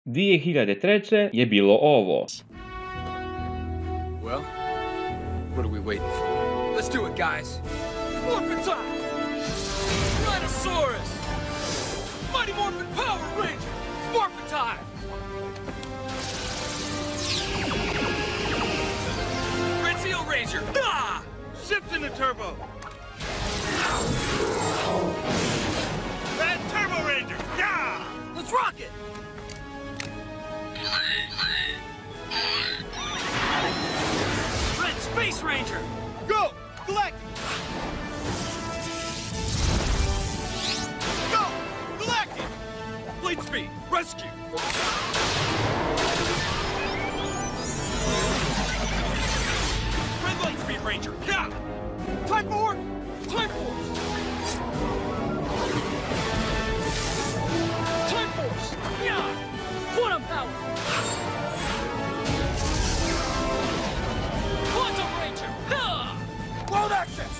2003. je bilo ovo. Well, what are we waiting for? Let's do it, guys. Morphin time! Rhinosaurus! Mighty Morphin Power Ranger! Morphin time! Red Seal Ranger! Ah! Shift into turbo! Red Turbo Ranger! Yeah! Let's rock it! Red Space Ranger! Go! Galactic! Go! Galactic! Blade Speed! Rescue! Red Lightspeed Ranger! Yeah! Time for... Time Force! Time Force! Yeah! Quantum Power! Quantum Ranger! Ha! World Access!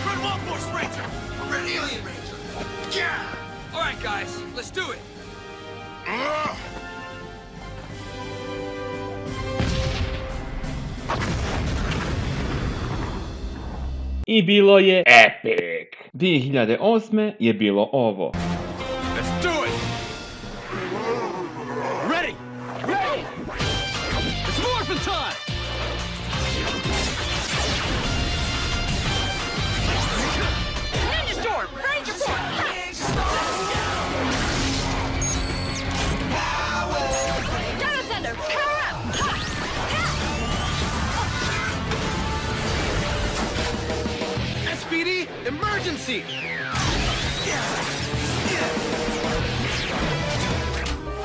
Red Wall Force Ranger! Red Alien Ranger! Yeah! All right, guys, let's do it! I bilo je epic. 2008. je bilo ovo. Let's do it! Ready! Ready! It's Morphin time! Ninja Storm! Ranger Force! Dino Thunder! Power up! SPD, emergency!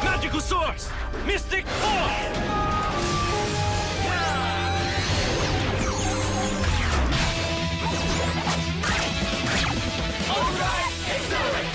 Magical Source! Mystic Force! Alright, accelerate!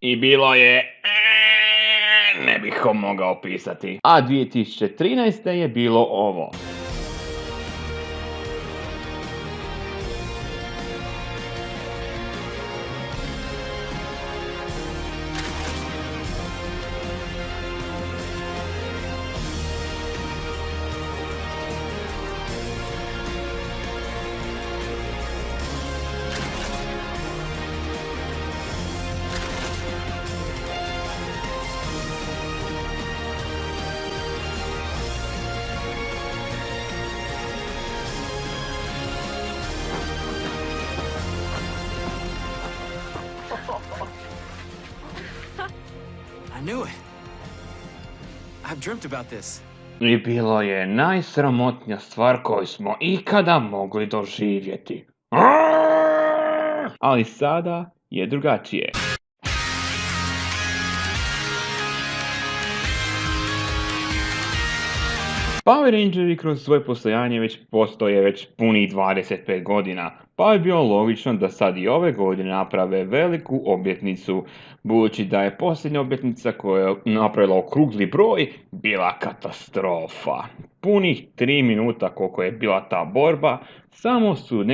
I bilo je... ne bih ho mogao opisati. A 2013. je bilo ovo. I knew it. I've dreamt about this. I bilo je najsramotnija stvar koju smo ikada mogli doživjeti. Ali sada je drugačije. Power Rangeri kroz svoje postojanje već postoje već punih 25 godina, pa je bilo logično da sad i ove godine naprave veliku obljetnicu, budući da je posljednja obljetnica koja je napravila okrugli broj bila katastrofa. Punih 3 minuta koliko je bila ta borba, samo su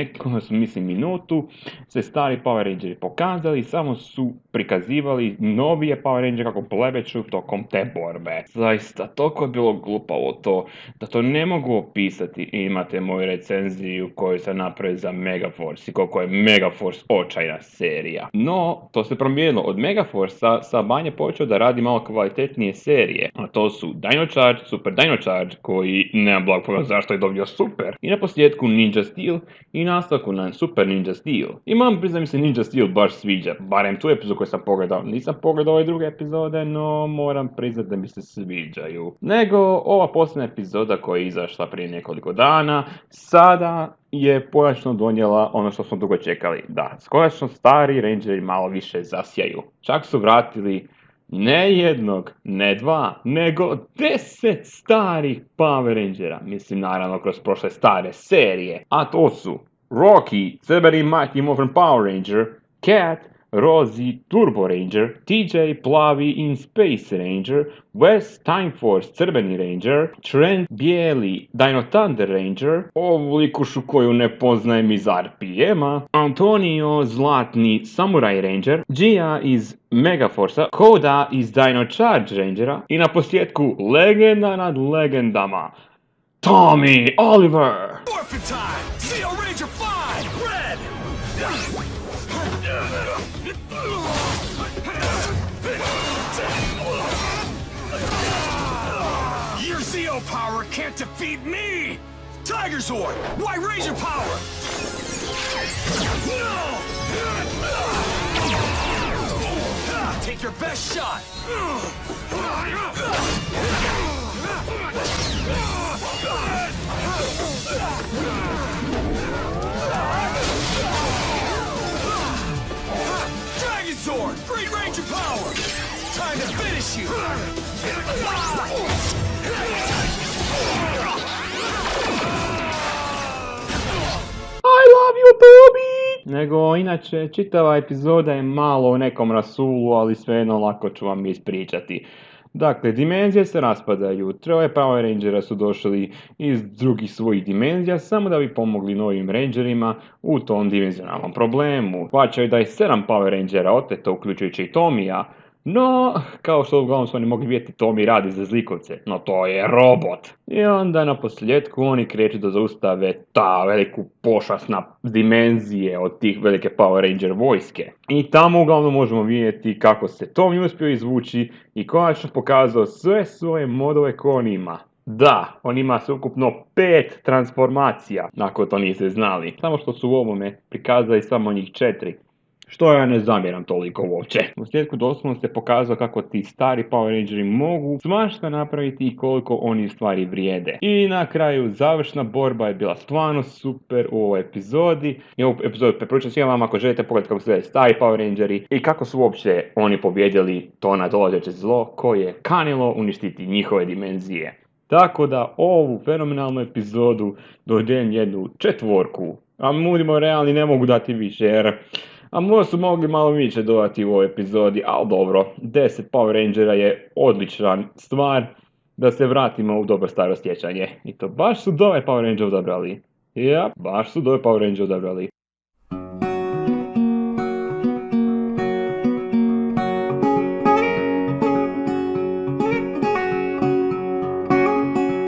minutu se stari Power Rangeri pokazali, samo su prikazivali novije Power Rangere kako plebeću tokom te borbe. Zaista, toliko je bilo glupavo to, da to ne mogu opisati. Imate moju recenziju koju sam napravio za Megaforce i koliko je Megaforce očajna serija. No, to se promijenilo. Od Megaforce sam manje počeo da radi malo kvalitetnije serije. A to su Dino Charge, Super Dino Charge, koji nemam blag pojma zašto je dobio super. I na posljedku Ninja Steel i nastavku na Super Ninja Steel. I moram priznati mi se Ninja Steel baš sviđa, barem tu epizodu koju sam pogledao. Nisam pogledao ove druge epizode, no moram priznati da mi se sviđaju. Nego ova posljednja epizoda koja je izašla prije nekoliko dana, sada je konačno donijela ono što smo dugo čekali. Da, konačno stari Rangeri malo više zasjaju. Čak su vratili Ne jednog, ne dva, nego 10 starih Power Rangera. Mislim, naravno, kroz prošle stare serije. A to su Rocky, crveni Mighty Morphin Power Ranger, Cat, Rosie, Turbo Ranger, TJ, plavi in Space Ranger, Wes, Time Force, crveni Ranger, Trent, bijeli Dino Thunder Ranger, ovu likušu koju ne poznajem iz RPM-a, Antonio, zlatni Samurai Ranger, Gia iz Megaforce-a, Koda iz Dino Charge Rangera i na posljedku legenda nad legendama, Tommy Oliver! Morphin time! Zeo Ranger 5! Red! Your Zeo power can't defeat me! Tiger Zord! White Ranger power! No! Take your best shot! Dragon Sword! Green Ranger power! Time to finish you! I love you, Toby! Nego, inače, čitava epizoda je malo u nekom rasulu, ali svejedno lako ću vam ispričati. Dakle, dimenzije se raspadaju, troje Power Rangera su došli iz drugih svojih dimenzija samo da bi pomogli novim Rangerima u tom dimenzionalnom problemu. Hvaćaju da je 7 Power Rangera oteto, uključujući i Tomija, no, kao što uglavnom su oni mogli vidjeti, Tommy radi za zlikovce, no to je robot. I onda na posljedku oni kreću da zaustave ta veliku pošasna dimenzije od tih velike Power Ranger vojske. I tamo uglavnom možemo vidjeti kako se Tommy uspio izvući i konačno pokazao sve svoje modove koje on ima. Da, on ima sveukupno 5 transformacija, ako to niste znali. Samo što su u ovome prikazali samo njih 4. Što ja ne zamjeram toliko uopće. U slijedku doslovno se pokazao kako ti stari Power Rangeri mogu svašta napraviti i koliko oni stvari vrijede. I na kraju završna borba je bila stvarno super u ovoj epizodi. I ovu epizodu preporučujem svima vama ako želite pogledati kako se gledaju stari Power Rangeri i kako su uopće oni pobjedili to nadolazeće zlo koje je kanilo uništiti njihove dimenzije. Tako da ovu fenomenalnu epizodu dodjeljujem jednu 4. A budimo realni, ne mogu dati više jer... A možda su mogli malo više dodati u ovoj epizodi, ali dobro, 10 Power Rangera je odlična stvar da se vratimo u dobro staro sjećanje. I to baš su dobar Power Ranger odabrali. Ja, baš su dobar Power Ranger odabrali.